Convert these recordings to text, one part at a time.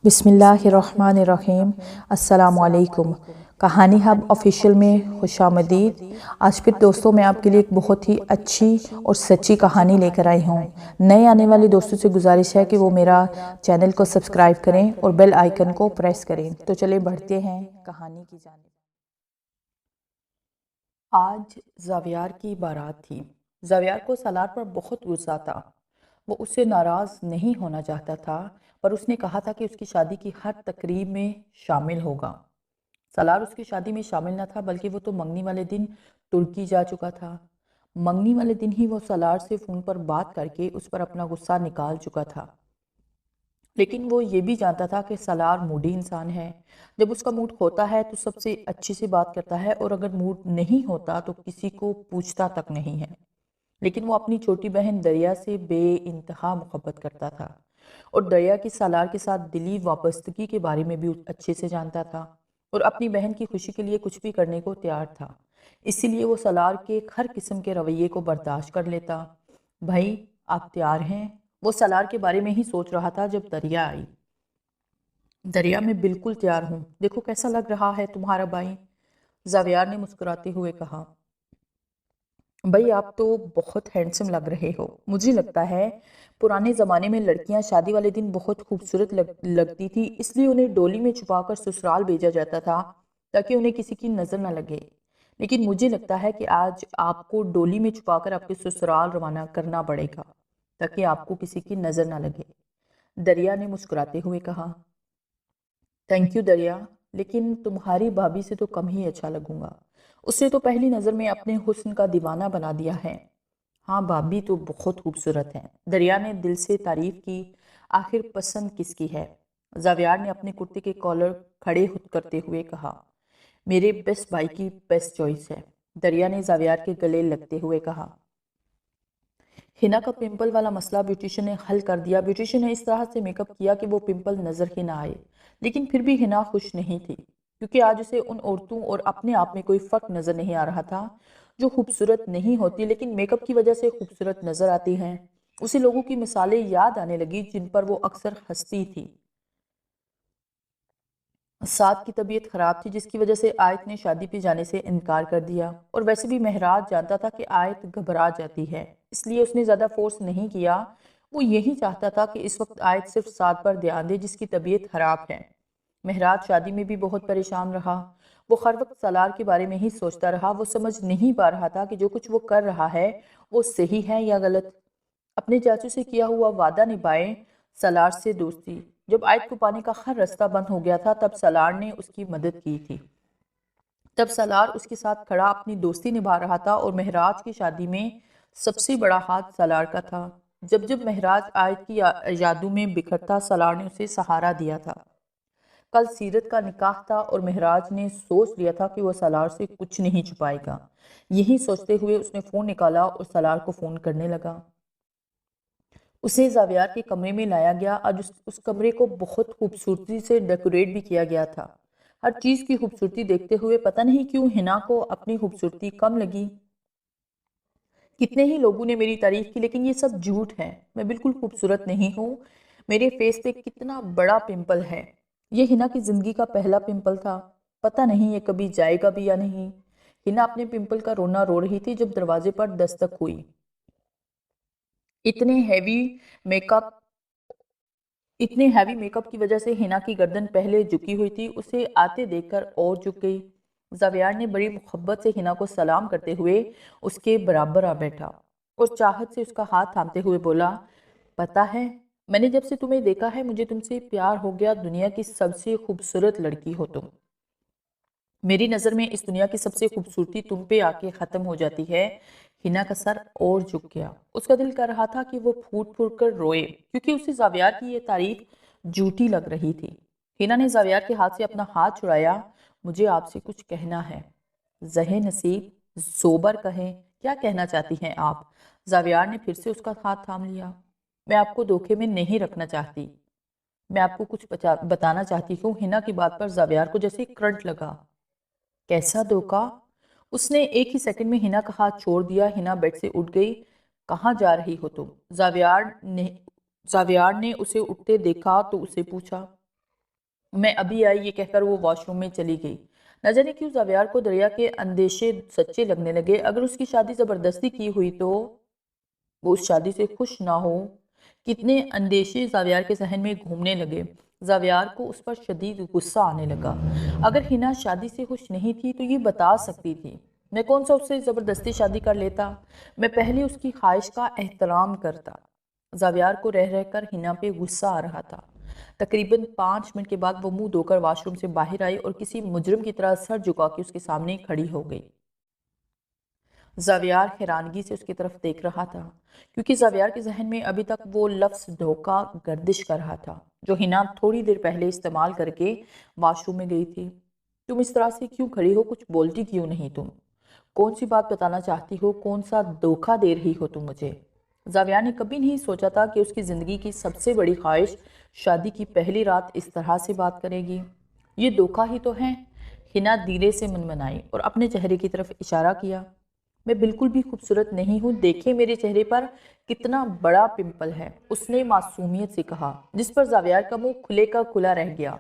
بسم اللہ الرحمن الرحیم۔ السلام علیکم۔ کہانی ہب آفیشیل میں خوش آمدید۔ آج پھر دوستوں میں آپ کے لیے ایک بہت ہی اچھی اور سچی کہانی لے کر آئی ہوں۔ نئے آنے والے دوستوں سے گزارش ہے کہ وہ میرا چینل کو سبسکرائب کریں اور بیل آئیکن کو پریس کریں۔ تو چلیں بڑھتے ہیں کہانی کی جانب۔ آج زاویار کی بارات تھی۔ زاویار کو سالار پر بہت غصہ تھا۔ وہ اس سے ناراض نہیں ہونا چاہتا تھا، پر اس نے کہا تھا کہ اس کی شادی کی ہر تقریب میں شامل ہوگا۔ سالار اس کی شادی میں شامل نہ تھا، بلکہ وہ تو منگنی والے دن ترکی جا چکا تھا۔ منگنی والے دن ہی وہ سالار سے فون پر بات کر کے اس پر اپنا غصہ نکال چکا تھا۔ لیکن وہ یہ بھی جانتا تھا کہ سالار موڈی انسان ہے۔ جب اس کا موڈ ہوتا ہے تو سب سے اچھی سے بات کرتا ہے، اور اگر موڈ نہیں ہوتا تو کسی کو پوچھتا تک نہیں ہے۔ لیکن وہ اپنی چھوٹی بہن دریا سے بے انتہا محبت کرتا تھا، اور دریا کی سالار کے ساتھ دلی وابستگی کے بارے میں بھی اچھے سے جانتا تھا، اور اپنی بہن کی خوشی کے لیے کچھ بھی کرنے کو تیار تھا۔ اسی لیے وہ سالار کے ہر قسم کے رویے کو برداشت کر لیتا۔ بھائی آپ تیار ہیں؟ وہ سالار کے بارے میں ہی سوچ رہا تھا جب دریا آئی۔ دریا میں بالکل تیار ہوں، دیکھو کیسا لگ رہا ہے تمہارا بھائی، زاویار نے مسکراتے ہوئے کہا۔ بھائی آپ تو بہت ہینڈسم لگ رہے ہو۔ مجھے لگتا ہے پرانے زمانے میں لڑکیاں شادی والے دن بہت خوبصورت لگتی تھی، اس لیے انہیں ڈولی میں چھپا کر سسرال بھیجا جاتا تھا تاکہ انہیں کسی کی نظر نہ لگے۔ لیکن مجھے لگتا ہے کہ آج آپ کو ڈولی میں چھپا کر آپ کے سسرال روانہ کرنا پڑے گا تاکہ آپ کو کسی کی نظر نہ لگے، دریا نے مسکراتے ہوئے کہا۔ تھینک یو دریا، لیکن تمہاری بھابھی سے تو کم ہی اچھا لگوں گا۔ اس نے تو پہلی نظر میں اپنے حسن کا دیوانہ بنا دیا ہے۔ ہاں بھابھی تو بہت خوبصورت ہیں، دریا نے دل سے تعریف کی۔ آخر پسند کس کی ہے؟ زاویار نے اپنے کرتے کے کالر کھڑے کرتے ہوئے کہا۔ میرے بیسٹ بھائی کی بیسٹ چوائس ہے، دریا نے زاویار کے گلے لگتے ہوئے کہا۔ ہنا کا پمپل والا مسئلہ بیوٹیشن نے حل کر دیا۔ بیوٹیشن نے اس طرح سے میک اپ کیا کہ وہ پمپل نظر ہی نہ آئے، لیکن پھر بھی ہنا خوش نہیں تھی، کیونکہ آج اسے ان عورتوں اور اپنے آپ میں کوئی فرق نظر نہیں آ رہا تھا جو خوبصورت نہیں ہوتی لیکن میک اپ کی وجہ سے خوبصورت نظر آتی ہیں۔ اسے لوگوں کی مثالیں یاد آنے لگی جن پر وہ اکثر ہنستی تھی۔ سعد کی طبیعت خراب تھی، جس کی وجہ سے آیت نے شادی پہ جانے سے انکار کر دیا، اور ویسے بھی مہراج جانتا تھا کہ آیت گھبرا جاتی ہے، اس لیے اس نے زیادہ فورس نہیں کیا۔ وہ یہی چاہتا تھا کہ اس وقت آیت صرف سعد پر دھیان دے جس کی طبیعت خراب ہے۔ مہراج شادی میں بھی بہت پریشان رہا۔ وہ ہر وقت سالار کے بارے میں ہی سوچتا رہا۔ وہ سمجھ نہیں پا رہا تھا کہ جو کچھ وہ کر رہا ہے وہ صحیح ہے یا غلط۔ اپنے چاچو سے کیا ہوا وعدہ نبھائے، سالار سے دوستی۔ جب آیت کو پانے کا ہر رستہ بند ہو گیا تھا تب سالار نے اس کی مدد کی تھی۔ تب سالار اس کے ساتھ کھڑا اپنی دوستی نبھا رہا تھا، اور مہراج کی شادی میں سب سے بڑا ہاتھ سالار کا تھا۔ جب جب مہراج آیت کی یادوں میں بکھرتا، سالار نے اسے سہارا دیا تھا۔ کل سیرت کا نکاح تھا اور مہراج نے سوچ لیا تھا کہ وہ سالار سے کچھ نہیں چھپائے گا۔ یہی سوچتے ہوئے اس نے فون نکالا اور سالار کو فون کرنے لگا۔ اسے زاویار کے کمرے میں لایا گیا۔ آج اس کمرے کو بہت خوبصورتی سے ڈیکوریٹ بھی کیا گیا تھا۔ ہر چیز کی خوبصورتی دیکھتے ہوئے پتہ نہیں کیوں ہنا کو اپنی خوبصورتی کم لگی۔ کتنے ہی لوگوں نے میری تعریف کی، لیکن یہ سب جھوٹ ہے، میں بالکل خوبصورت نہیں ہوں۔ میرے فیس پہ کتنا بڑا پمپل ہے۔ یہ ہنا کی زندگی کا پہلا پمپل تھا، پتہ نہیں یہ کبھی جائے گا بھی یا نہیں۔ ہنا اپنے پمپل کا رونا رو رہی تھی جب دروازے پر دستک ہوئی۔ اتنے ہیوی میک اپ کی وجہ سے ہنا کی گردن پہلے جھکی ہوئی تھی، اسے آتے دیکھ کر اور جھک گئی۔ زاویار نے بڑی محبت سے ہنا کو سلام کرتے ہوئے اس کے برابر آ بیٹھا اور چاہت سے اس کا ہاتھ تھامتے ہوئے بولا، پتہ ہے میں نے جب سے تمہیں دیکھا ہے مجھے تم سے پیار ہو گیا، دنیا کی سب سے خوبصورت لڑکی ہو تم۔ میری نظر میں اس دنیا کی سب سے خوبصورتی تم پہ آ کے ختم ہو جاتی ہے۔ ہنا کا سر اور جھک گیا، اس کا دل کر رہا تھا کہ وہ پھوٹ پھوٹ کر روئے، کیونکہ اسے زاویار کی یہ تعریف جھوٹی لگ رہی تھی۔ ہنا نے زاویار کے ہاتھ سے اپنا ہاتھ چھڑایا۔ مجھے آپ سے کچھ کہنا ہے۔ زہے نصیب، زوبر کہیں، کیا کہنا چاہتی ہیں آپ؟ زاویار نے پھر سے اس کا ہاتھ تھام لیا۔ میں آپ کو دھوکے میں نہیں رکھنا چاہتی، میں آپ کو کچھ بتانا چاہتی ہوں۔ ہنا کی بات پر زاویار کو جیسے کرنٹ لگا۔ کیسا دھوکا؟ اس نے ایک ہی سیکنڈ میں ہنا کا ہاتھ چھوڑ دیا۔ ہنا بیڈ سے اٹھ گئی۔ کہاں جا رہی ہو تم؟ زاویار نے اسے اٹھتے دیکھا تو اسے پوچھا۔ میں ابھی آئی، یہ کہہ کر وہ واش روم میں چلی گئی۔ نہ جانے کیوں زاویار کو دریا کے اندیشے سچے لگنے لگے۔ اگر اس کی شادی زبردستی کی ہوئی تو وہ اس شادی سے خوش نہ ہو۔ کتنے اندیشے زاویار کے ذہن میں گھومنے لگے۔ زاویار کو اس پر شدید غصہ آنے لگا۔ اگر ہنا شادی سے خوش نہیں تھی تو یہ بتا سکتی تھی۔ میں کون سا اس سے زبردستی شادی کر لیتا؟ میں پہلے اس کی خواہش کا احترام کرتا۔ زاویار کو رہ رہ کر ہنا پہ غصہ آ رہا تھا۔ تقریباً 5 منٹ کے بعد وہ منہ دھو کر واش روم سے باہر آئی اور کسی مجرم کی طرح سر جھکا کے اس کے سامنے کھڑی ہو گئی۔ زاویار حیرانگی سے اس کی طرف دیکھ رہا تھا، کیونکہ زاویار کے ذہن میں ابھی تک وہ لفظ دھوکہ گردش کر رہا تھا جو ہنا تھوڑی دیر پہلے استعمال کر کے واش روم میں گئی تھی۔ تم اس طرح سے کیوں کھڑی ہو؟ کچھ بولتی کیوں نہیں تم؟ کون سی بات بتانا چاہتی ہو؟ کون سا دھوکہ دے رہی ہو تم مجھے؟ زاویار نے کبھی نہیں سوچا تھا کہ اس کی زندگی کی سب سے بڑی خواہش شادی کی پہلی رات اس طرح سے بات کرے گی۔ یہ دھوکہ ہی تو ہے۔ ہنا دھیرے سے منمنائی اور اپنے چہرے کی طرف اشارہ کیا۔ میں بالکل بھی خوبصورت نہیں ہوں، دیکھیں میرے چہرے پر کتنا بڑا پمپل ہے، اس نے معصومیت سے کہا، جس پر زاویار کا منہ کھلے کا کھلا رہ گیا۔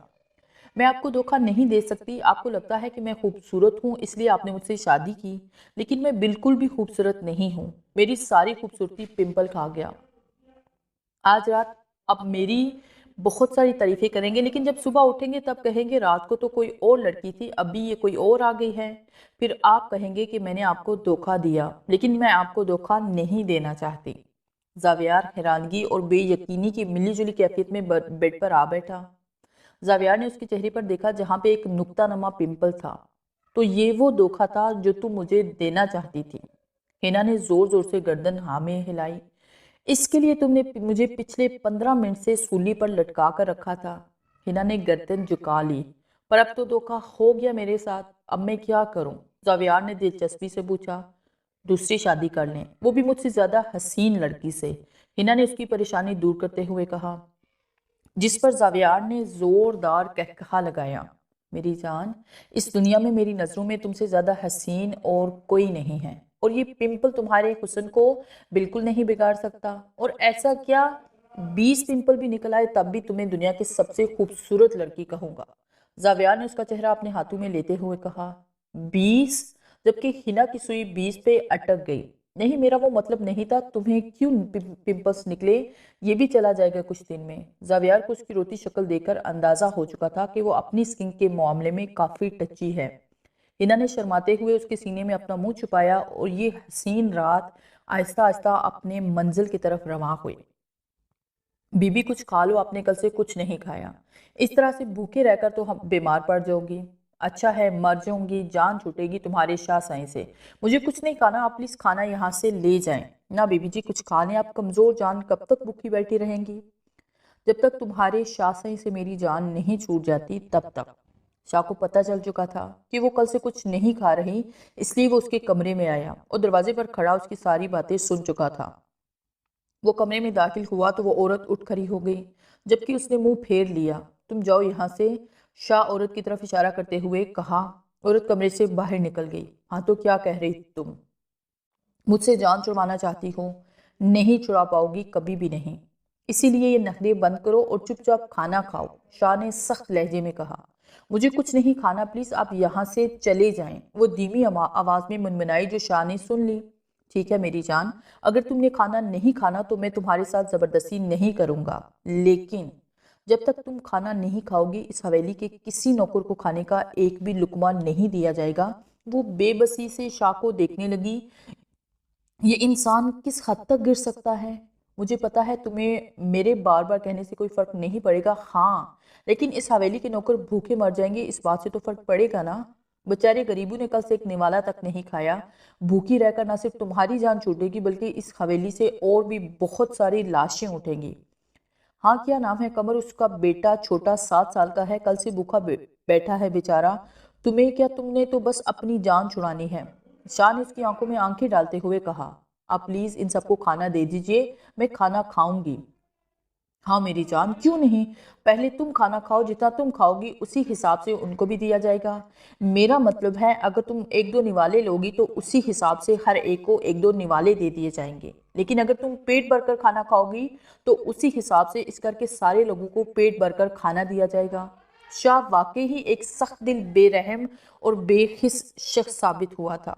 میں آپ کو دھوکہ نہیں دے سکتی۔ آپ کو لگتا ہے کہ میں خوبصورت ہوں اس لیے آپ نے مجھ سے شادی کی، لیکن میں بالکل بھی خوبصورت نہیں ہوں۔ میری ساری خوبصورتی پمپل کھا گیا۔ آج رات اب میری بہت ساری تعریفیں کریں گے، لیکن جب صبح اٹھیں گے تب کہیں گے رات کو تو کوئی اور لڑکی تھی، ابھی یہ کوئی اور آ گئی ہے۔ پھر آپ کہیں گے کہ میں نے آپ کو دھوکہ دیا، لیکن میں آپ کو دھوکہ نہیں دینا چاہتی۔ زاویار حیرانگی اور بے یقینی کی ملی جلی کیفیت میں بیڈ پر آ بیٹھا۔ زاویار نے اس کے چہرے پر دیکھا جہاں پہ ایک نقطہ نما پمپل تھا۔ تو یہ وہ دھوکہ تھا جو تم مجھے دینا چاہتی تھی۔ ہنا نے زور زور سے گردن ہاں میں ہلائی۔ اس کے لیے تم نے مجھے پچھلے 15 منٹ سے سولی پر لٹکا کر رکھا تھا۔ ہنا نے گردن جھکا لی۔ پر اب تو دھوکہ ہو گیا میرے ساتھ، اب میں کیا کروں؟ زاویار نے دلچسپی سے پوچھا۔ دوسری شادی کر لیں، وہ بھی مجھ سے زیادہ حسین لڑکی سے، ہنا نے اس کی پریشانی دور کرتے ہوئے کہا، جس پر زاویار نے زوردار قہقہا لگایا۔ میری جان، اس دنیا میں میری نظروں میں تم سے زیادہ حسین اور کوئی نہیں ہے، اور یہ پمپل تمہارے حسن کو بالکل نہیں بگاڑ سکتا۔ اور ایسا کیا 20 پمپل بھی نکل آئے تب بھی تمہیں دنیا کی سب سے خوبصورت لڑکی کہوں گا۔ زاویار نے اس کا چہرہ اپنے ہاتھوں میں لیتے ہوئے کہا، 20؟ جبکہ ہنا کی سوئی 20 پہ اٹک گئی۔ نہیں، میرا وہ مطلب نہیں تھا، تمہیں کیوں پمپلز نکلے یہ بھی چلا جائے گا کچھ دن میں۔ زاویار کو اس کی روتی شکل دیکھ کر اندازہ ہو چکا تھا کہ وہ اپنی سکن کے معاملے میں کافی ٹچی ہے۔ ہنا نے شرماتے ہوئے اس کے سینے میں اپنا منہ چھپایا اور یہ حسین رات آہستہ آہستہ اپنے منزل کی طرف رواں ہوئی۔ بی بی کچھ کھا لو، آپ نے کل سے کچھ نہیں کھایا، اس طرح سے بھوکے رہ کر تو ہم بیمار پڑ جاؤ گی۔ اچھا ہے، مر جاؤں گی، جان چھوٹے گی تمہارے شاہ سائیں سے۔ مجھے کچھ نہیں کھانا، آپ پلیز کھانا یہاں سے لے جائیں۔ نہ بی بی جی، کچھ کھا لیں، آپ کمزور جان کب تک بھوکی بیٹھی رہیں گی؟ جب تک تمہارے شاہ سائیں سے میری جان نہیں چھوٹ جاتی تب تک۔ شاہ کو پتہ چل چکا تھا کہ وہ کل سے کچھ نہیں کھا رہی، اس لیے وہ اس کے کمرے میں آیا اور دروازے پر کھڑا اس کی ساری باتیں سن چکا تھا۔ وہ کمرے میں داخل ہوا تو وہ عورت اٹھ کھڑی ہو گئی، جبکہ اس نے منہ پھیر لیا۔ تم جاؤ یہاں سے، شاہ عورت کی طرف اشارہ کرتے ہوئے کہا۔ عورت کمرے سے باہر نکل گئی۔ ہاں تو کیا کہہ رہی تم؟ مجھ سے جان چھڑوانا چاہتی ہو؟ نہیں چھڑا پاؤ گی، کبھی بھی نہیں۔ اسی لیے یہ نخرے بند کرو اور چپ چاپ کھانا کھاؤ، شاہ نے سخت لہجے میں کہا۔ مجھے کچھ نہیں کھانا، پلیز آپ یہاں سے چلے جائیں، وہ دھیمی آواز میں منمنائی جو شاہ نے سن لی۔ ٹھیک ہے میری جان، اگر تم نے کھانا نہیں کھانا تو میں تمہارے ساتھ زبردستی نہیں کروں گا، لیکن جب تک تم کھانا نہیں کھاؤ گی اس حویلی کے کسی نوکر کو کھانے کا ایک بھی لقمہ نہیں دیا جائے گا۔ وہ بے بسی سے شاہ کو دیکھنے لگی۔ یہ انسان کس حد تک گر سکتا ہے؟ مجھے پتا ہے تمہیں میرے بار بار کہنے سے کوئی فرق نہیں پڑے گا، ہاں، لیکن اس حویلی کے نوکر بھوکے مر جائیں گے، اس بات سے تو فرق پڑے گا نا۔ بچارے غریبوں نے کل سے ایک نوالا تک نہیں کھایا۔ بھوکی رہ کر نہ صرف تمہاری جان چھوٹے گی بلکہ اس حویلی سے اور بھی بہت ساری لاشیں اٹھیں گی۔ ہاں، کیا نام ہے قمر؟ اس کا بیٹا چھوٹا 7 سال کا ہے، کل سے بھوکا بیٹھا ہے بیچارہ۔ تمہیں کیا، تم نے تو بس اپنی جان چھڑانی ہے۔ شاہ نے اس کی آنکھوں میں آنکھیں ڈالتے ہوئے کہا، آپ پلیز ان سب کو کھانا دے دیجئے، میں کھانا کھاؤں گی۔ ہاں میری جان، کیوں نہیں؟ پہلے تم کھانا کھاؤ، جتنا تم کھاؤ گی اسی حساب سے ان کو بھی دیا جائے گا۔ میرا مطلب ہے اگر تم 1-2 نوالے لوگی تو اسی حساب سے ہر ایک کو 1-2 نوالے دے دیے جائیں گے، لیکن اگر تم پیٹ بھر کر کھانا کھاؤ گی تو اسی حساب سے اس کر کے سارے لوگوں کو پیٹ بھر کر کھانا دیا جائے گا۔ شاہ واقعی ہی ایک سخت دل، بے رحم اور بے حس شخص ثابت ہوا تھا۔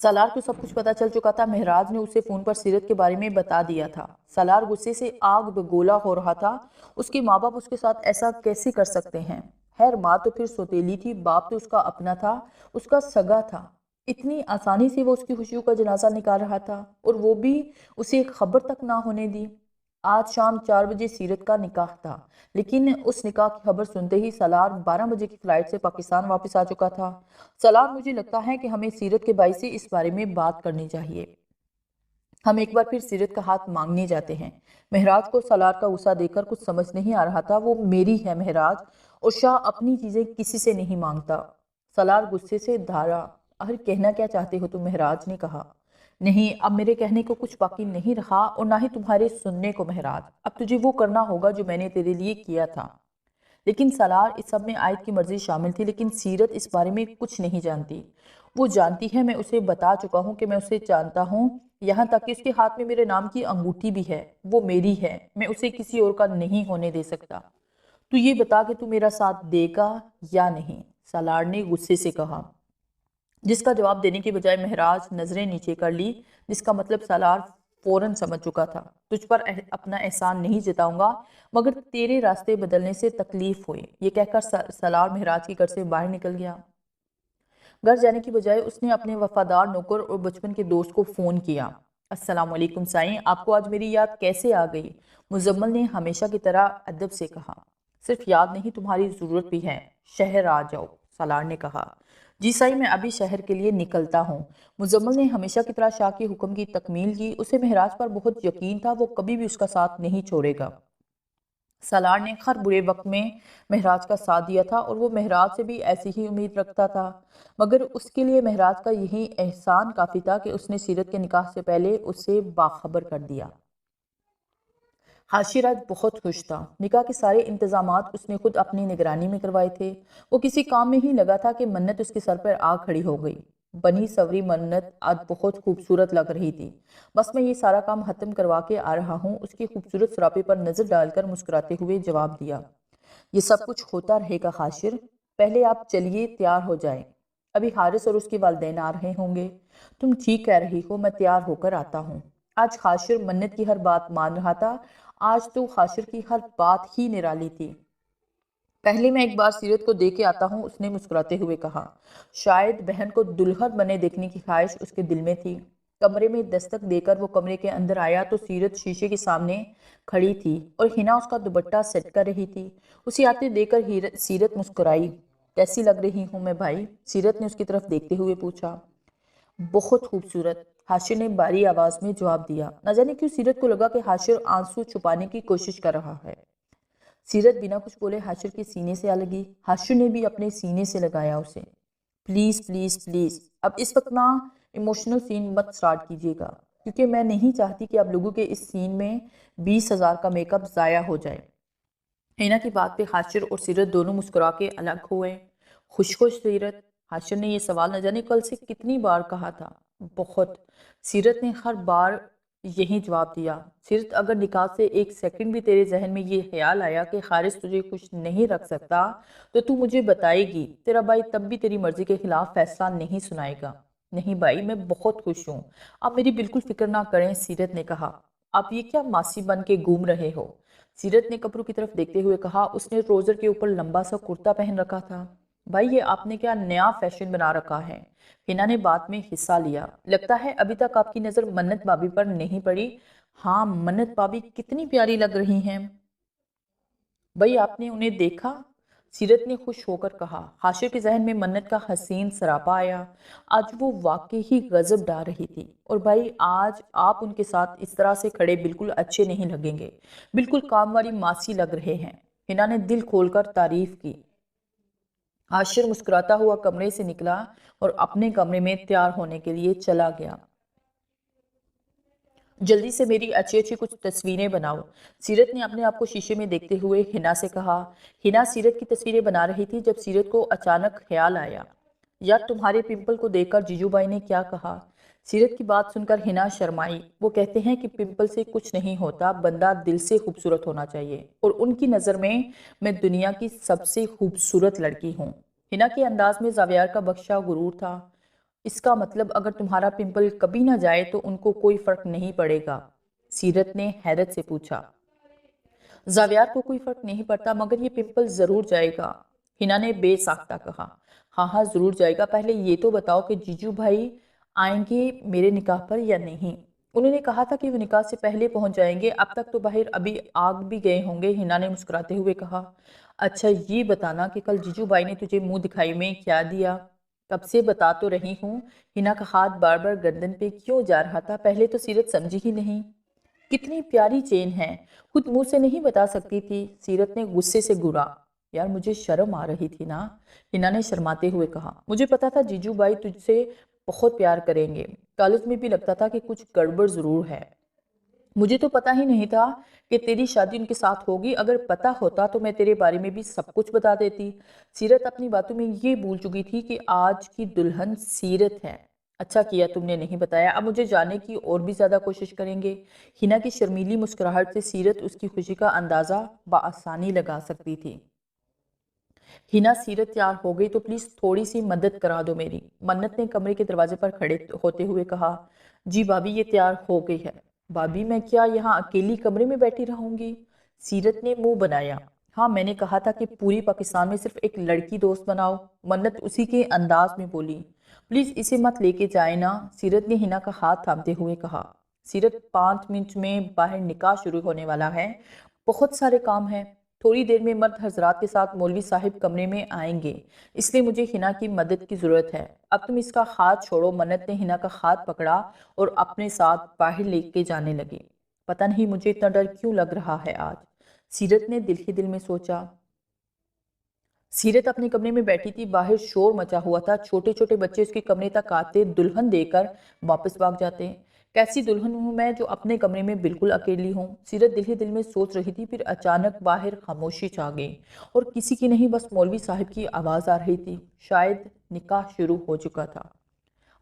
سالار کو سب کچھ پتا چل چکا تھا۔ مہراج نے اسے فون پر سیرت کے بارے میں بتا دیا تھا۔ سالار غصے سے آگ بگولا ہو رہا تھا۔ اس کے ماں باپ اس کے ساتھ ایسا کیسے کر سکتے ہیں؟ خیر، ماں تو پھر سوتیلی تھی، باپ تو اس کا اپنا تھا، اس کا سگا تھا۔ اتنی آسانی سے وہ اس کی خوشیوں کا جنازہ نکال رہا تھا، اور وہ بھی اسے ایک خبر تک نہ ہونے دی۔ آج شام 4 بجے سیرت کا نکاح تھا، لیکن اس نکاح کی خبر سنتے ہی سالار 12 بجے کی فلائٹ سے پاکستان واپس آ چکا تھا۔ سالار، مجھے لگتا ہے کہ ہمیں سیرت کے بھائی سے اس بارے میں بات کرنی چاہیے۔ ہم ایک بار پھر سیرت کا ہاتھ مانگنے جاتے ہیں۔ مہراج کو سالار کا غصہ دیکھ کر کچھ سمجھ نہیں آ رہا تھا۔ وہ میری ہے مہراج، اور شاہ اپنی چیزیں کسی سے نہیں مانگتا۔ سالار غصے سے دھارا۔ آخر کہنا کیا چاہتے ہو تم؟ مہراج نے کہا۔ نہیں، اب میرے کہنے کو کچھ باقی نہیں رہا، اور نہ ہی تمہارے سننے کو مہراج۔ اب تجھے وہ کرنا ہوگا جو میں نے تیرے لیے کیا تھا۔ لیکن سالار، اس سب میں عائد کی مرضی شامل تھی، لیکن سیرت اس بارے میں کچھ نہیں جانتی۔ وہ جانتی ہے، میں اسے بتا چکا ہوں کہ میں اسے جانتا ہوں، یہاں تک کہ اس کے ہاتھ میں میرے نام کی انگوٹھی بھی ہے۔ وہ میری ہے، میں اسے کسی اور کا نہیں ہونے دے سکتا۔ تو یہ بتا کہ تو میرا ساتھ دے گا یا نہیں؟ سالار نے غصے سے کہا، جس کا جواب دینے کے بجائے مہراج نظریں نیچے کر لی، جس کا مطلب سالار فوراً سمجھ چکا تھا۔ تجھ پر اپنا احسان نہیں جتاؤں گا، مگر تیرے راستے بدلنے سے تکلیف ہوئی۔ یہ کہہ کر سالار مہراج کے گھر سے باہر نکل گیا۔ گھر جانے کی بجائے اس نے اپنے وفادار نوکر اور بچپن کے دوست کو فون کیا۔ السلام علیکم سائیں، آپ کو آج میری یاد کیسے آ گئی؟ مزمل نے ہمیشہ کی طرح ادب سے کہا۔ صرف یاد نہیں، تمہاری ضرورت بھی ہے۔ شہر آ جاؤ، سالار نے کہا۔ جی سائیں، میں ابھی شہر کے لیے نکلتا ہوں۔ مزمل نے ہمیشہ کی طرح شاہ کے حکم کی تکمیل کی۔ اسے مہراج پر بہت یقین تھا، وہ کبھی بھی اس کا ساتھ نہیں چھوڑے گا۔ سالار نے ہر برے وقت میں مہراج کا ساتھ دیا تھا، اور وہ مہراج سے بھی ایسی ہی امید رکھتا تھا، مگر اس کے لیے مہراج کا یہی احسان کافی تھا کہ اس نے سیرت کے نکاح سے پہلے اسے باخبر کر دیا۔ حاشر آج بہت خوش تھا۔ نکاح کے سارے انتظامات اس نے خود اپنی نگرانی میں کروائے تھے۔ وہ کسی کام میں ہی لگا تھا کہ منت اس کے سر پر آ کھڑی ہو گئی۔ بنی سوری منت آج بہت خوبصورت لگ رہی تھی۔ بس میں یہ سارا کام ختم کروا کے آ رہا ہوں، اس کی خوبصورت سراپے پر نظر ڈال کر مسکراتے ہوئے جواب دیا۔ یہ سب کچھ ہوتا رہے گا حاشر، پہلے آپ چلیے تیار ہو جائیں، ابھی حارث اور اس کے والدین آ رہے ہوں گے۔ تم ٹھیک کہہ رہی ہو، میں تیار ہو کر آتا ہوں۔ آج حاشر منت کی ہر بات مان رہا تھا۔ آج تو حاشر کی ہر بات ہی نرالی تھی۔ پہلے میں ایک بار سیرت کو دیکھ کے آتا ہوں، اس نے مسکراتے ہوئے کہا۔ شاید بہن کو دلہن بنے دیکھنے کی خواہش اس کے دل میں تھی۔ کمرے میں دستک دے کر وہ کمرے کے اندر آیا تو سیرت شیشے کے سامنے کھڑی تھی، اور ہنا اس کا دوپٹہ سیٹ کر رہی تھی۔ اسے آتے دیکھ کر سیرت مسکرائی۔ کیسی لگ رہی ہوں میں بھائی؟ سیرت نے اس کی طرف دیکھتے ہوئے پوچھا۔ بہت خوبصورت، حاشر نے باری آواز میں جواب دیا۔ نہ جانے کیوں سیرت کو لگا کہ حاشر آنسو چھپانے کی کوشش کر رہا ہے۔ سیرت بنا کچھ بولے حاشر کے سینے سے آ لگی۔ حاشر نے بھی اپنے سینے سے لگایا اسے۔ پلیز پلیز پلیز، اب اس وقت نہ ایموشنل سین مت سٹارٹ کیجیے گا، کیونکہ میں نہیں چاہتی کہ آپ لوگوں کے اس سین میں 20,000 کا میک اپ ضائع ہو جائے۔ ہینا کی بات پہ حاشر اور سیرت دونوں مسکرا کے الگ ہوئے۔ خوش سیرت؟ حاشر نے یہ سوال نہ جانے کل سے کتنی بار کہا تھا۔ بہت، سیرت نے ہر بار یہی جواب دیا۔ سیرت، اگر نکاح سے ایک سیکنڈ بھی تیرے ذہن میں یہ خیال آیا کہ حارث تجھے خوش نہیں رکھ سکتا تو مجھے بتائے گی، تیرا بھائی تب بھی تیری مرضی کے خلاف فیصلہ نہیں سنائے گا۔ نہیں بھائی، میں بہت خوش ہوں، آپ میری بالکل فکر نہ کریں، سیرت نے کہا۔ آپ یہ کیا ماسی بن کے گھوم رہے ہو؟ سیرت نے کپڑوں کی طرف دیکھتے ہوئے کہا۔ اس نے ٹروزر کے اوپر لمبا سا کرتا پہن رکھا تھا۔ بھائی، یہ آپ نے کیا نیا فیشن بنا رکھا ہے؟ ہنا نے بات میں حصہ لیا۔ لگتا ہے ابھی تک آپ کی نظر منت بھابی پر نہیں پڑی۔ ہاں، منت بھابی کتنی پیاری لگ رہی ہیں۔ بھائی، آپ نے انہیں دیکھا؟ سیرت نے خوش ہو کر کہا۔ حاشر کے ذہن میں منت کا حسین سراپا آیا۔ آج وہ واقعی ہی غضب ڈال رہی تھی۔ اور بھائی، آج آپ ان کے ساتھ اس طرح سے کھڑے بالکل اچھے نہیں لگیں گے، بالکل کام والی ماسی لگ رہے ہیں۔ ہنا نے دل کھول کر تعریف کی۔ حاشر مسکراتا ہوا کمرے سے نکلا اور اپنے کمرے میں تیار ہونے کے لیے چلا گیا۔ جلدی سے میری اچھی اچھی کچھ تصویریں بناؤ، سیرت نے اپنے آپ کو شیشے میں دیکھتے ہوئے ہنا سے کہا۔ ہنا سیرت کی تصویریں بنا رہی تھی جب سیرت کو اچانک خیال آیا، یار تمہارے پمپل کو دیکھ کر جیجو بھائی نے کیا کہا؟ سیرت کی بات سن کر ہنا شرمائی۔ وہ کہتے ہیں کہ پمپل سے کچھ نہیں ہوتا، بندہ دل سے خوبصورت ہونا چاہیے، اور ان کی نظر میں دنیا کی سب سے خوبصورت لڑکی ہوں۔ ہنا کے انداز میں زاویار کا بخشا غرور تھا۔ اس کا مطلب اگر تمہارا پمپل کبھی نہ جائے تو ان کو کوئی فرق نہیں پڑے گا؟ سیرت نے حیرت سے پوچھا۔ زاویار کو کوئی فرق نہیں پڑتا، مگر یہ پمپل ضرور جائے گا، ہنا نے بے ساختہ کہا۔ ہاں ہاں ضرور جائے گا، پہلے یہ تو بتاؤ کہ جیجو بھائی آئیں گے میرے نکاح پر یا نہیں؟ انہوں نے کہا تھا کہ وہ نکاح سے پہلے پہنچ جائیں گے، اب تک تو باہر ابھی آگ بھی گئے ہوں گے، ہنا نے مسکراتے ہوئے کہا۔ اچھا یہ بتانا کہ کل جیجو بھائی نے تجھے منہ دکھائی میں کیا دیا؟ کب سے بتا تو رہی ہوں۔ ہنا کا ہاتھ بار بار گردن پہ کیوں جا رہا تھا؟ پہلے تو سیرت سمجھی ہی نہیں۔ کتنی پیاری چین ہے، خود منہ سے نہیں بتا سکتی تھی؟ سیرت نے غصے سے گھورا۔ یار مجھے شرم آ رہی تھی نا، ہنا نے شرماتے ہوئے کہا۔ مجھے پتا تھا جیجو بھائی تجھ سے بہت پیار کریں گے، کالج میں بھی لگتا تھا کہ کچھ گڑبڑ ضرور ہے۔ مجھے تو پتا ہی نہیں تھا کہ تیری شادی ان کے ساتھ ہوگی، اگر پتا ہوتا تو میں تیرے بارے میں بھی سب کچھ بتا دیتی۔ سیرت اپنی باتوں میں یہ بھول چکی تھی کہ آج کی دلہن سیرت ہے۔ اچھا کیا تم نے نہیں بتایا، اب مجھے جانے کی اور بھی زیادہ کوشش کریں گے۔ ہنا کی شرمیلی مسکراہٹ سے سیرت اس کی خوشی کا اندازہ بآسانی لگا سکتی تھی۔ ہنا سیرت تیار ہو گئی تو پلیز تھوڑی سی مدد کرا دو میری، منت نے کمرے کے دروازے پر کھڑے ہوتے ہوئے کہا۔ جی بھابی یہ تیار ہو گئی ہے۔ بھابی میں کیا یہاں اکیلی کمرے میں بیٹھی رہوں گی؟ سیرت نے منہ بنایا۔ ہاں میں نے کہا تھا کہ پوری پاکستان میں صرف ایک لڑکی دوست بناؤ، منت اسی کے انداز میں بولی۔ پلیز اسے مت لے کے جائے نا، سیرت نے ہنا کا ہاتھ تھامتے ہوئے کہا۔ سیرت 5 منٹ میں باہر نکاح شروع ہونے والا ہے، بہت سارے کام ہیں، تھوڑی دیر میں مرد حضرات کے ساتھ مولوی صاحب کمرے میں آئیں گے، اس لیے مجھے ہنا کی مدد کی ضرورت ہے۔ اب تم اس کا ہاتھ چھوڑو، منت نے ہنا کا ہاتھ پکڑا اور اپنے ساتھ باہر لے کے جانے لگے۔ پتہ نہیں مجھے اتنا ڈر کیوں لگ رہا ہے آج، سیرت نے دل ہی دل میں سوچا۔ سیرت اپنے کمرے میں بیٹھی تھی، باہر شور مچا ہوا تھا، چھوٹے چھوٹے بچے اس کے کمرے تک آتے، دلہن دے کر واپس بھاگ جاتے۔ کیسی دلہن ہوں میں جو اپنے کمرے میں بالکل اکیلی ہوں، سیرت دل ہی دل میں سوچ رہی تھی۔ پھر اچانک باہر خاموشی چھا گئی، اور کسی کی نہیں بس مولوی صاحب کی آواز آ رہی تھی۔ شاید نکاح شروع ہو چکا تھا۔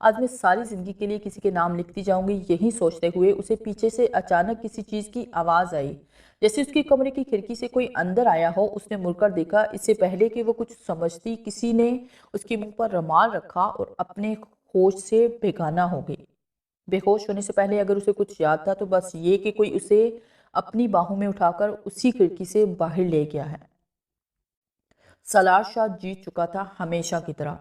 آج میں ساری زندگی کے لیے کسی کے نام لکھتی جاؤں گی، یہی سوچتے ہوئے اسے پیچھے سے اچانک کسی چیز کی آواز آئی، جیسے اس کے کمرے کی کھڑکی سے کوئی اندر آیا ہو۔ اس نے مڑ کر دیکھا، اس سے پہلے کہ وہ کچھ سمجھتی کسی نے اس کے منہ پر رومال رکھا اور اپنے ہوش سے بیگانہ ہو گئی۔ بے ہوش ہونے سے پہلے اگر اسے کچھ یاد تھا تو بس یہ کہ کوئی اسے اپنی باہوں میں اٹھا کر اسی کھڑکی سے باہر لے گیا ہے۔ سالار شاہ جیت چکا تھا ہمیشہ کی طرح،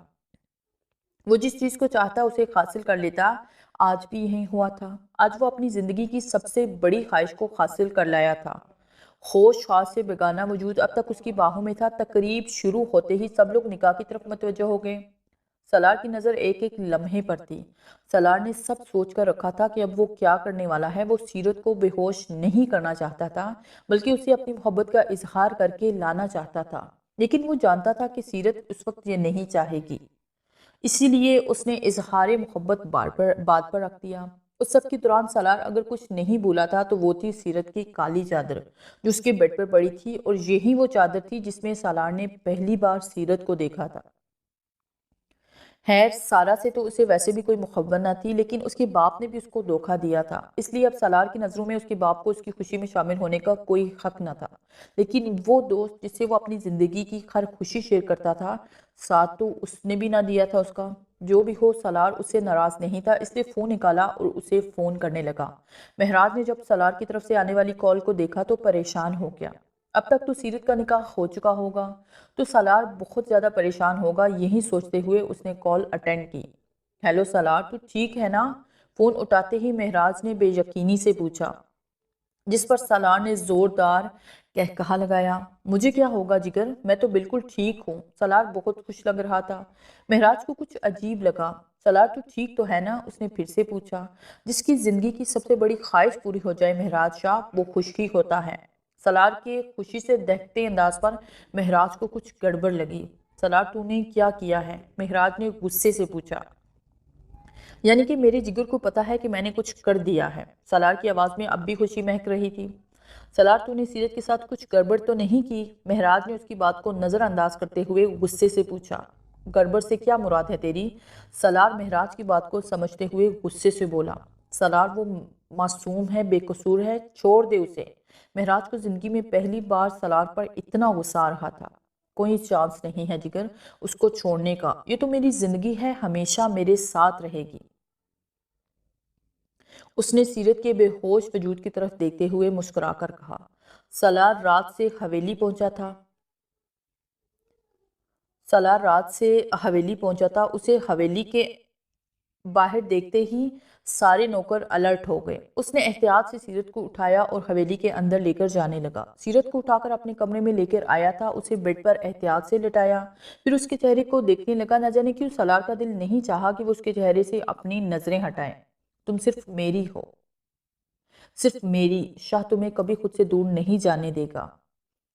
وہ جس چیز کو چاہتا اسے حاصل کر لیتا۔ آج بھی یہی ہوا تھا، آج وہ اپنی زندگی کی سب سے بڑی خواہش کو حاصل کر لایا تھا۔ ہوش خاص سے بیگانہ وجود اب تک اس کی باہوں میں تھا۔ تقریب شروع ہوتے ہی سب لوگ نکاح کی طرف متوجہ ہو گئے۔ سالار کی نظر ایک ایک لمحے پر تھی۔ سالار نے سب سوچ کر رکھا تھا کہ اب وہ کیا کرنے والا ہے۔ وہ سیرت کو بے ہوش نہیں کرنا چاہتا تھا، بلکہ اسے اپنی محبت کا اظہار کر کے لانا چاہتا تھا، لیکن وہ جانتا تھا کہ سیرت اس وقت یہ نہیں چاہے گی، اسی لیے اس نے اظہار محبت بات پر رکھ دیا۔ اس سب کے دوران سالار اگر کچھ نہیں بولا تھا تو وہ تھی سیرت کی کالی چادر جو اس کے بیڈ پر پڑی تھی، اور یہی وہ چادر تھی جس میں سالار نے پہلی بار سیرت کو دیکھا تھا۔ خیر سارا سے تو اسے ویسے بھی کوئی محبت نہ تھی، لیکن اس کے باپ نے بھی اس کو دھوکہ دیا تھا، اس لیے اب سالار کی نظروں میں اس کے باپ کو اس کی خوشی میں شامل ہونے کا کوئی حق نہ تھا۔ لیکن وہ دوست جس سے وہ اپنی زندگی کی ہر خوشی شیئر کرتا تھا، ساتھ تو اس نے بھی نہ دیا تھا اس کا۔ جو بھی ہو سالار اس سے ناراض نہیں تھا، اس لیے فون نکالا اور اسے فون کرنے لگا۔ مہراج نے جب سالار کی طرف سے آنے والی کال کو دیکھا تو پریشان ہو گیا۔ اب تک تو سیرت کا نکاح ہو چکا ہوگا تو سالار بہت زیادہ پریشان ہوگا، یہی سوچتے ہوئے اس نے کال اٹینڈ کی۔ ہیلو سالار، تو ٹھیک ہے نا؟ فون اٹھاتے ہی مہراج نے بے یقینی سے پوچھا، جس پر سالار نے زوردار کہا لگایا۔ مجھے کیا ہوگا جگر، میں تو بالکل ٹھیک ہوں۔ سالار بہت خوش لگ رہا تھا۔ مہراج کو کچھ عجیب لگا۔ سالار تو ٹھیک تو ہے نا؟ اس نے پھر سے پوچھا۔ جس کی زندگی کی سب سے بڑی خواہش پوری ہو جائے مہراج شاہ، وہ خوش ہی ہوتا ہے۔ سالار کے خوشی سے دہتے انداز پر مہراج کو کچھ گڑبڑ لگی۔ سالار تو نے کیا کیا ہے؟ مہراج نے غصے سے پوچھا۔ یعنی کہ میرے جگر کو پتا ہے کہ میں نے کچھ کر دیا ہے۔ سالار کی آواز میں اب بھی خوشی مہک رہی تھی۔ سالار تو نے سیرت کے ساتھ کچھ گڑبڑ تو نہیں کی؟ مہراج نے اس کی بات کو نظر انداز کرتے ہوئے غصے سے پوچھا۔ گڑبڑ سے کیا مراد ہے تیری؟ سالار مہراج کی بات کو سمجھتے ہوئے غصے سے بولا۔ سالار وہ معصوم ہے، بے قصور ہے، چھوڑ دے اسے۔ مہراج کو زندگی میں پہلی بار سالار پر اتنا غصہ آ رہا تھا۔ کوئی چانس نہیں ہے جگر اس کو چھوڑنے کا، یہ تو میری زندگی ہے، ہمیشہ میرے ساتھ رہے گی۔ اس نے سیرت کے بے ہوش وجود کی طرف دیکھتے ہوئے مسکرا کر کہا، سالار رات سے حویلی پہنچا تھا، اسے حویلی کے باہر دیکھتے ہی سارے نوکر الرٹ ہو گئے۔ اس نے احتیاط سے سیرت کو اٹھایا اور حویلی کے اندر لے کر جانے لگا۔ سیرت کو اٹھا کر اپنے کمرے میں لے کر آیا تھا، اسے بیڈ پر احتیاط سے لٹایا، پھر اس کے چہرے کو دیکھنے لگا۔ نہ جانے کیوں سالار کا دل نہیں چاہا کہ وہ اس کے چہرے سے اپنی نظریں ہٹائیں۔ تم صرف میری ہو، صرف میری، شاہ تمہیں کبھی خود سے دور نہیں جانے دے گا۔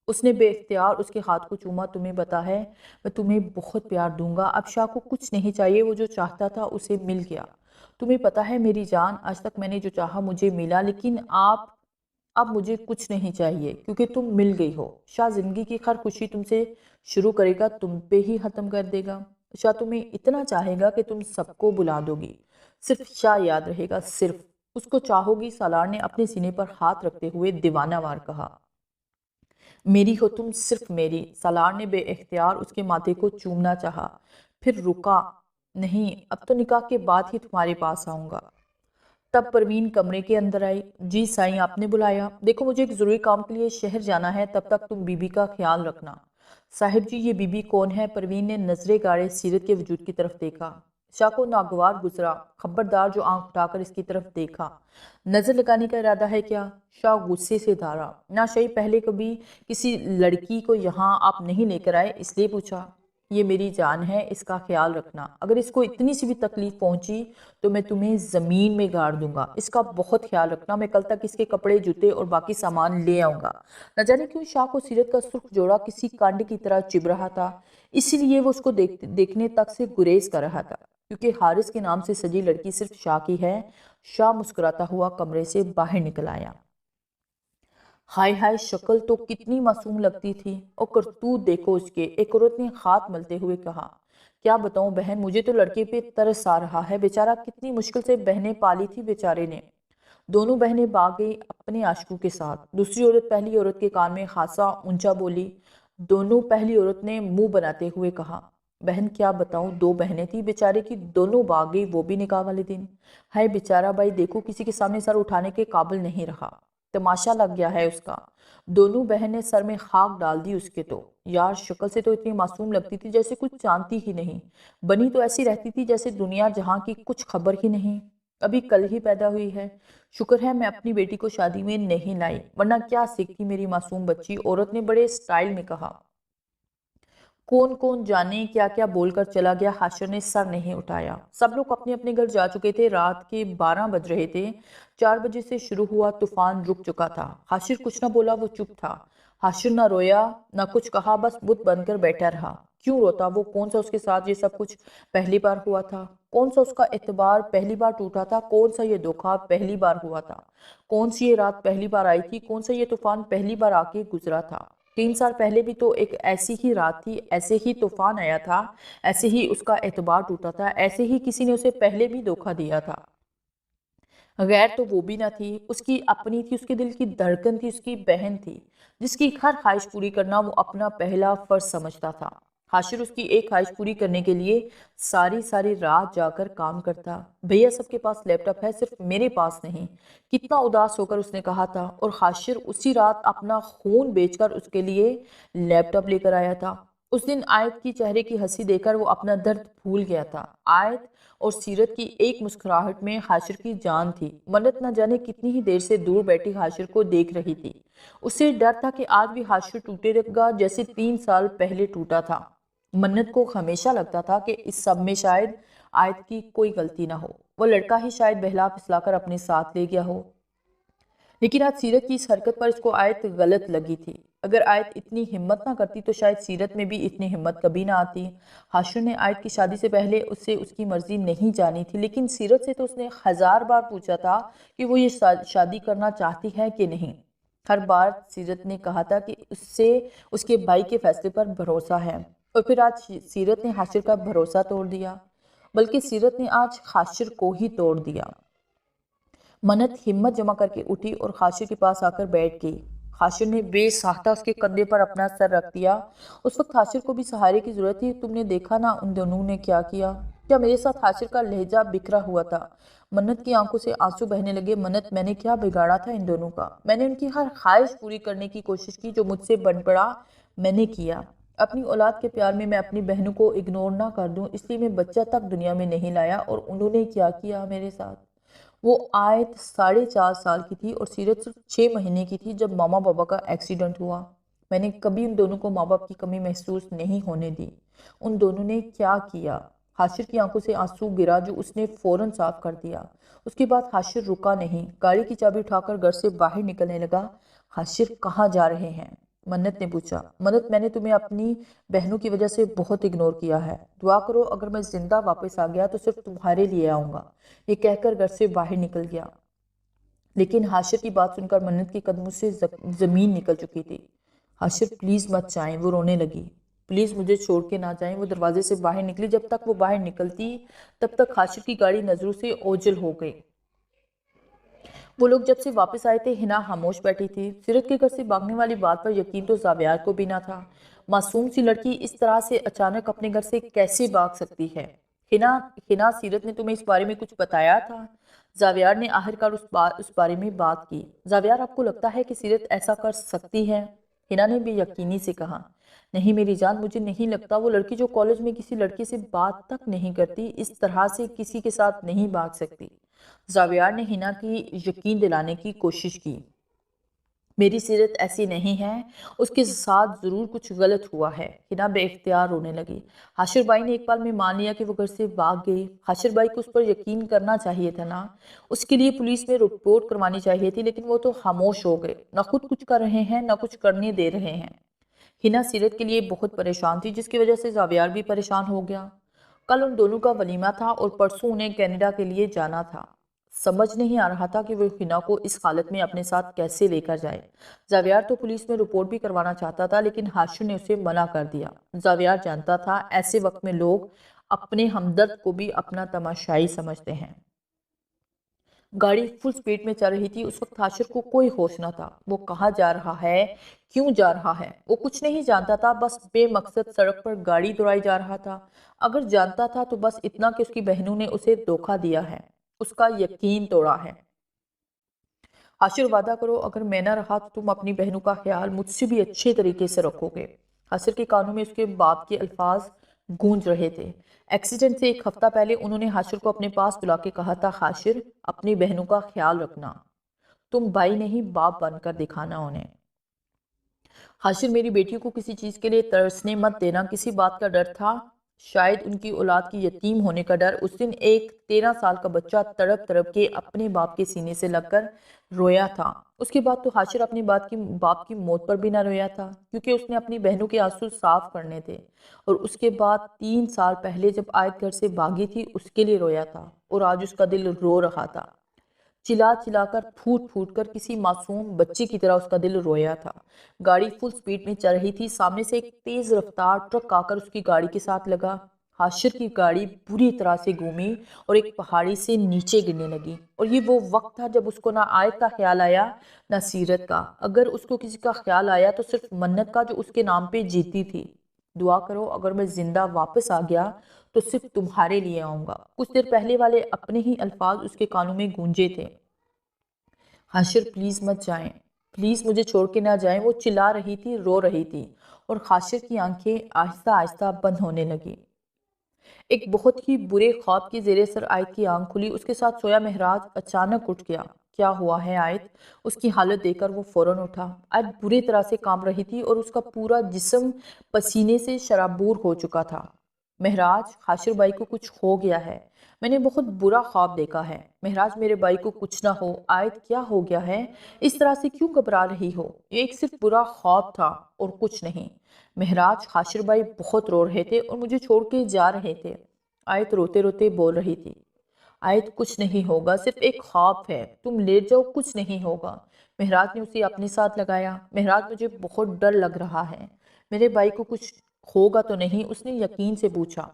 اس نے بے اختیار اس کے ہاتھ کو چوما۔ تمہیں پتا ہے میں تمہیں بہت پیار دوں گا، اب شاہ کو کچھ نہیں چاہیے، وہ جو چاہتا تھا اسے مل گیا۔ تمہیں پتا ہے میری جان، آج تک میں نے جو چاہا مجھے ملا، لیکن اب مجھے کچھ نہیں چاہیے کیونکہ تم مل گئی ہو۔ شاہ زندگی کی ہر خوشی تم سے شروع کرے گا، تم پہ ہی ختم کر دے گا۔ شاہ تمہیں اتنا چاہے گا کہ تم سب کو بلا دو گی، صرف شاہ یاد رہے گا، صرف اس کو چاہو گی۔ سالار نے اپنے سینے پر ہاتھ رکھتے ہوئے دیوانہ وار کہا، میری ہو تم، صرف میری۔ سالار نے بے اختیار اس کے ماتھے کو چومنا چاہا، پھر رکا، نہیں اب تو نکاح کے بعد ہی تمہارے پاس آؤں گا۔ تب پروین کمرے کے اندر آئی۔ جی سائیں، آپ نے بلایا؟ دیکھو مجھے ایک ضروری کام کے لیے شہر جانا ہے، تب تک تم بی بی کا خیال رکھنا۔ صاحب جی یہ بی بی کون ہے؟ پروین نے نظریں گاڑے سیرت کے وجود کی طرف دیکھا۔ شاہ کو ناگوار گزرا، خبردار جو آنکھ اٹھا کر اس کی طرف دیکھا۔ نظر لگانے کا ارادہ ہے کیا؟ شاہ غصے سے دھارا۔ نہ شاہی پہلے کبھی کسی لڑکی کو یہاں آپ نہیں لے کر آئے، اس لیے پوچھا۔ یہ میری جان ہے، اس کا خیال رکھنا، اگر اس کو اتنی سی بھی تکلیف پہنچی تو میں تمہیں زمین میں گاڑ دوں گا، اس کا بہت خیال رکھنا، میں کل تک اس کے کپڑے جوتے اور باقی سامان لے آؤں گا۔ نہ جانے کیوں شاہ کو سیرت کا سرخ جوڑا کسی کانڈ کی طرح چبھ رہا تھا، اسی لیے وہ اس کو دیکھنے تک سے گریز کر رہا تھا، کیونکہ حارث کے نام سے سجی لڑکی صرف شاہ کی ہے۔ شاہ مسکراتا ہوا کمرے سے باہر نکل آیا۔ ہائے ہائے، شکل تو کتنی معصوم لگتی تھی، اور کرتوت دیکھو اس کے، ایک عورت نے ہاتھ ملتے ہوئے کہا۔ کیا بتاؤں بہن، مجھے تو لڑکے پہ ترس آ رہا ہے، بیچارہ کتنی مشکل سے بہنیں پالی تھی بیچارے نے۔ دونوں بہنیں بھاگ گئی اپنے عاشقوں کے ساتھ۔ دوسری عورت پہلی عورت کے کان میں خاصا اونچا بولی۔ پہلی عورت نے منہ بناتے ہوئے کہا، بہن کیا بتاؤں، 2 بہنیں تھی بیچارے کی، دونوں بھاگ گئی، وہ بھی نکاح والے دن۔ ہائے بیچارہ بھائی، دیکھو کسی کے سامنے سر اٹھانے کے قابل نہیں رہا، تماشا لگ گیا ہے اس کا۔ دونوں بہن نے سر میں خاک ڈال دی اس کے تو۔ یار شکل سے تو اتنی معصوم لگتی تھی جیسے کچھ جانتی ہی نہیں، بنی تو ایسی رہتی تھی جیسے دنیا جہاں کی کچھ خبر ہی نہیں، ابھی کل ہی پیدا ہوئی ہے۔ شکر ہے میں اپنی بیٹی کو شادی میں نہیں لائی، ورنہ کیا سیکھتی میری معصوم بچی، عورت نے بڑے سٹائل میں کہا۔ کون جانے کیا کیا بول کر چلا گیا، حاشر نے سر نہیں اٹھایا۔ سب لوگ اپنے اپنے گھر جا چکے تھے، رات کے 12 بج رہے تھے، 4 بجے سے شروع ہوا طوفان رک چکا تھا۔ حاشر کچھ نہ بولا، وہ چپ تھا۔ حاشر نہ رویا نہ کچھ کہا، بس بت بن کر بیٹھا رہا۔ کیوں روتا وہ؟ کون سا اس کے ساتھ یہ سب کچھ پہلی بار ہوا تھا؟ کون سا اس کا اعتبار پہلی بار ٹوٹا تھا؟ کون سا یہ دھوکہ پہلی بار ہوا تھا؟ کون سی یہ رات پہلی بار آئی تھی؟ کون سا یہ طوفان پہلی بار آ کے گزرا تھا؟ 3 سال پہلے بھی تو ایک ایسی ہی رات تھی، ایسے ہی طوفان آیا تھا، ایسے ہی اس کا اعتبار ٹوٹا تھا، ایسے ہی کسی نے اسے پہلے بھی دھوکہ دیا تھا۔ غیر تو وہ بھی نہ تھی، اس کی اپنی تھی، اس کے دل کی دھڑکن تھی، اس کی بہن تھی، جس کی ہر خواہش پوری کرنا وہ اپنا پہلا فرض سمجھتا تھا۔ حاشر اس کی ایک خواہش پوری کرنے کے لیے ساری رات جا کر کام کرتا۔ بھیا سب کے پاس لیپ ٹاپ ہے، صرف میرے پاس نہیں، کتنا اداس ہو کر اس نے کہا تھا، اور حاشر اسی رات اپنا خون بیچ کر اس کے لیے لیپ ٹاپ لے کر آیا تھا۔ اس دن آیت کی چہرے کی ہنسی دے کر وہ اپنا درد بھول گیا تھا۔ آیت اور سیرت کی ایک مسکراہٹ میں حاشر کی جان تھی۔ منت نہ جانے کتنی ہی دیر سے دور بیٹھی حاشر کو دیکھ رہی تھی۔ اسے ڈر تھا کہ آج بھی حاشر ٹوٹے گا جیسے 3 سال پہلے ٹوٹا تھا۔ منت کو ہمیشہ لگتا تھا کہ اس سب میں شاید آیت کی کوئی غلطی نہ ہو، وہ لڑکا ہی شاید بہلا پھسلا کر اپنے ساتھ لے گیا ہو، لیکن آج سیرت کی اس حرکت پر اس کو آیت غلط لگی تھی۔ اگر آیت اتنی ہمت نہ کرتی تو شاید سیرت میں بھی اتنی ہمت کبھی نہ آتی۔ حاشر نے آیت کی شادی سے پہلے اس سے اس کی مرضی نہیں جانی تھی، لیکن سیرت سے تو اس نے 1000 بار پوچھا تھا کہ وہ یہ شادی کرنا چاہتی ہے کہ نہیں۔ ہر بار سیرت نے کہا تھا کہ اس سے اس کے بھائی کے فیصلے پر بھروسہ ہے۔ اور پھر آج سیرت نے حاشر کا بھروسہ توڑ دیا، بلکہ سیرت نے آج حاشر کو ہی توڑ دیا۔ منت ہمت جمع کر کے اٹھی اور حاشر کے پاس آ کر بیٹھ گئی۔ حاشر نے بے ساختہ اس کے کندھے پر اپنا سر رکھ دیا۔ اس وقت حاشر کو بھی سہارے کی ضرورت تھی۔ تم نے دیکھا نا ان دونوں نے کیا کیا؟ کیا میرے ساتھ؟ حاشر کا لہجہ بکھرا ہوا تھا۔ منت کی آنکھوں سے آنسو بہنے لگے۔ منت، میں نے کیا بگاڑا تھا ان دونوں کا؟ میں نے ان کی ہر خواہش پوری کرنے کی کوشش کی جو مجھ سے بن پڑا میں نے کیا۔ اپنی اولاد کے پیار میں اپنی بہنوں کو اگنور نہ کر دوں، اس لیے میں بچہ تک دنیا میں نہیں لایا۔ اور انہوں نے کیا کیا میرے ساتھ؟ وہ آیت 4.5 سال کی تھی اور سیرت صرف 6 مہینے کی تھی جب ماما بابا کا ایکسیڈنٹ ہوا۔ میں نے کبھی ان دونوں کو ماں باپ کی کمی محسوس نہیں ہونے دی۔ ان دونوں نے کیا کیا؟ حاشر کی آنکھوں سے آنسو گرا جو اس نے فوراً صاف کر دیا۔ اس کے بعد حاشر رکا نہیں، گاڑی کی چابی اٹھا کر گھر سے باہر نکلنے لگا۔ حاشر کہاں جا رہے ہیں؟ منت نے پوچھا۔ منت، میں نے تمہیں اپنی بہنوں کی وجہ سے بہت اگنور کیا ہے۔ دعا کرو اگر میں زندہ واپس آ گیا تو صرف تمہارے لیے آؤں گا۔ یہ کہہ کر گھر سے باہر نکل گیا۔ لیکن حاشر کی بات سن کر منت کے قدموں سے زمین نکل چکی تھی۔ حاشر پلیز مت جائیں، وہ رونے لگی۔ پلیز مجھے چھوڑ کے نہ جائیں۔ وہ دروازے سے باہر نکلی۔ جب تک وہ باہر نکلتی تب تک حاشر کی گاڑی نظروں سے اوجھل ہو گئی۔ وہ لوگ جب سے واپس آئے تھے ہنا خاموش بیٹھی تھی۔ سیرت کے گھر سے بھاگنے والی بات پر یقین تو زاویار کو بھی نہ تھا۔ معصوم سی لڑکی اس طرح سے اچانک اپنے گھر سے کیسے بھاگ سکتی ہے؟ ہنا، سیرت نے تمہیں اس بارے میں کچھ بتایا تھا؟ زاویار نے آخرکار اس بارے میں بات کی۔ زاویار، آپ کو لگتا ہے کہ سیرت ایسا کر سکتی ہے؟ ہنا نے بے یقینی سے کہا۔ نہیں میری جان، مجھے نہیں لگتا۔ وہ لڑکی جو کالج میں کسی لڑکے سے بات تک نہیں کرتی اس طرح سے کسی کے ساتھ نہیں بھاگ سکتی۔ زاویار نے ہنا کی یقین دلانے کی کوشش کی۔ میری سیرت ایسی نہیں ہے، اس کے ساتھ ضرور کچھ غلط ہوا ہے۔ ہنا بے اختیار رونے لگی۔ حاشر بھائی نے ایک پل میں مان لیا کہ وہ گھر سے بھاگ گئی۔ حاشر بھائی کو اس پر یقین کرنا چاہیے تھا نا، اس کے لیے پولیس میں رپورٹ کروانی چاہیے تھی، لیکن وہ تو خاموش ہو گئے، نہ خود کچھ کر رہے ہیں نہ کچھ کرنے دے رہے ہیں۔ ہنا سیرت کے لیے بہت پریشان تھی، جس کی وجہ سے زاویار بھی پریشان ہو گیا۔ کل ان دونوں کا ولیمہ تھا اور پرسوں انہیں کینیڈا کے لیے جانا تھا۔ سمجھ نہیں آ رہا تھا کہ وہ ہنا کو اس حالت میں اپنے ساتھ کیسے لے کر جائے۔ زاویار تو پولیس میں رپورٹ بھی کروانا چاہتا تھا، لیکن حاشر نے اسے منع کر دیا۔ زاویار جانتا تھا ایسے وقت میں لوگ اپنے ہمدرد کو بھی اپنا تماشائی سمجھتے ہیں۔ گاڑی فل سپیڈ میں چل رہی تھی۔ اس وقت حاشر کو کوئی ہوش نہ تھا۔ وہ کہاں جا رہا ہے، کیوں جا رہا ہے، وہ کچھ نہیں جانتا تھا، بس بے مقصد سڑک پر گاڑی دوڑائی جا رہا تھا۔ اگر جانتا تھا تو بس اتنا کہ اس کی بہنوں نے اسے دھوکہ دیا ہے، اس کا یقین توڑا ہے۔ حاشر، وعدہ کرو اگر میں نہ رہا تو تم اپنی بہنوں کا خیال مجھ سے بھی اچھے طریقے سے رکھو گے۔ حاشر کے کانوں میں اس کے باپ کے الفاظ گونج رہے تھے۔ ایکسیڈنٹ سے 1 ہفتہ پہلے انہوں نے حاشر کو اپنے پاس بلا کے کہا تھا، حاشر اپنی بہنوں کا خیال رکھنا، تم بھائی نہیں باپ بن کر دکھانا انہیں۔ حاشر، میری بیٹیوں کو کسی چیز کے لیے ترسنے مت دینا۔ کسی بات کا ڈر تھا، شاید ان کی اولاد کی یتیم ہونے کا ڈر۔ اس دن ایک 13 سال کا بچہ تڑپ تڑپ کے اپنے باپ کے سینے سے لگ کر رویا تھا۔ اس کے بعد تو حاشر اپنے باپ کی موت پر بھی نہ رویا تھا، کیونکہ اس نے اپنی بہنوں کے آنسو صاف کرنے تھے۔ اور اس کے بعد 3 سال پہلے جب آیت گھر سے بھاگی تھی اس کے لیے رویا تھا، اور آج اس کا دل رو رہا تھا۔ چلا چلا کر پھوٹ پھوٹ کر کسی معصوم بچے کی طرح اس کا دل رویا تھا۔ گاڑی فل سپیڈ میں چل رہی تھی۔ سامنے سے ایک تیز رفتار ٹرک آ کر اس کی گاڑی کے ساتھ لگا۔ حاشر کی گاڑی بری طرح سے گھومی اور ایک پہاڑی سے نیچے گرنے لگی، اور یہ وہ وقت تھا جب اس کو نہ آیت کا خیال آیا نہ سیرت کا۔ اگر اس کو کسی کا خیال آیا تو صرف منت کا، جو اس کے نام پہ جیتی تھی۔ دعا کرو اگر میں زندہ واپس آ گیا تو صرف تمہارے لیے آؤں گا۔ کچھ دیر پہلے والے اپنے ہی الفاظ اس کے کانوں میں گونجے تھے۔ حاشر پلیز مت جائیں، پلیز مجھے چھوڑ کے نہ جائیں۔ وہ چلا رہی تھی، رو رہی تھی، اور حاشر کی آنکھیں آہستہ آہستہ بند ہونے لگی۔ ایک بہت ہی برے خواب کی زیر اثر آیت کی آنکھ کھلی۔ اس کے ساتھ سویا مہراج اچانک اٹھ گیا۔ کیا ہوا ہے آیت؟ اس کی حالت دیکھ کر وہ فوراً اٹھا۔ آیت بری طرح سے کانپ رہی تھی اور اس کا پورا جسم پسینے سے شرابور ہو چکا تھا۔ مہراج، حاشر بھائی کو کچھ ہو گیا ہے، میں نے بہت برا خواب دیکھا ہے۔ مہراج، میرے بھائی کو کچھ نہ ہو۔ آیت، کیا ہو گیا ہے؟ اس طرح سے کیوں گھبرا رہی ہو؟ یہ ایک صرف برا خواب تھا اور کچھ نہیں۔ مہراج، حاشر بھائی بہت رو رہے تھے اور مجھے چھوڑ کے جا رہے تھے۔ آیت روتے روتے بول رہی تھی۔ آیت، کچھ نہیں ہوگا، صرف ایک خواب ہے، تم لیٹ جاؤ، کچھ نہیں ہوگا۔ مہراج نے اسے اپنے ساتھ لگایا۔ مہراج، مجھے بہت ڈر لگ رہا ہے، میرے بھائی کو کچھ ہوگا تو نہیں؟ اس نے یقین سے پوچھا۔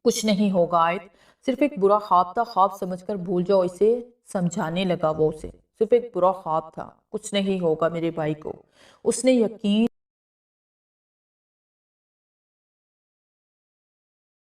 کچھ نہیں ہوگا آیت، صرف ایک برا خواب تھا، خواب سمجھ کر بھول جاؤ اسے، سمجھانے لگا وہ اسے۔ صرف ایک برا خواب تھا، کچھ نہیں ہوگا میرے بھائی کو۔ اس نے یقین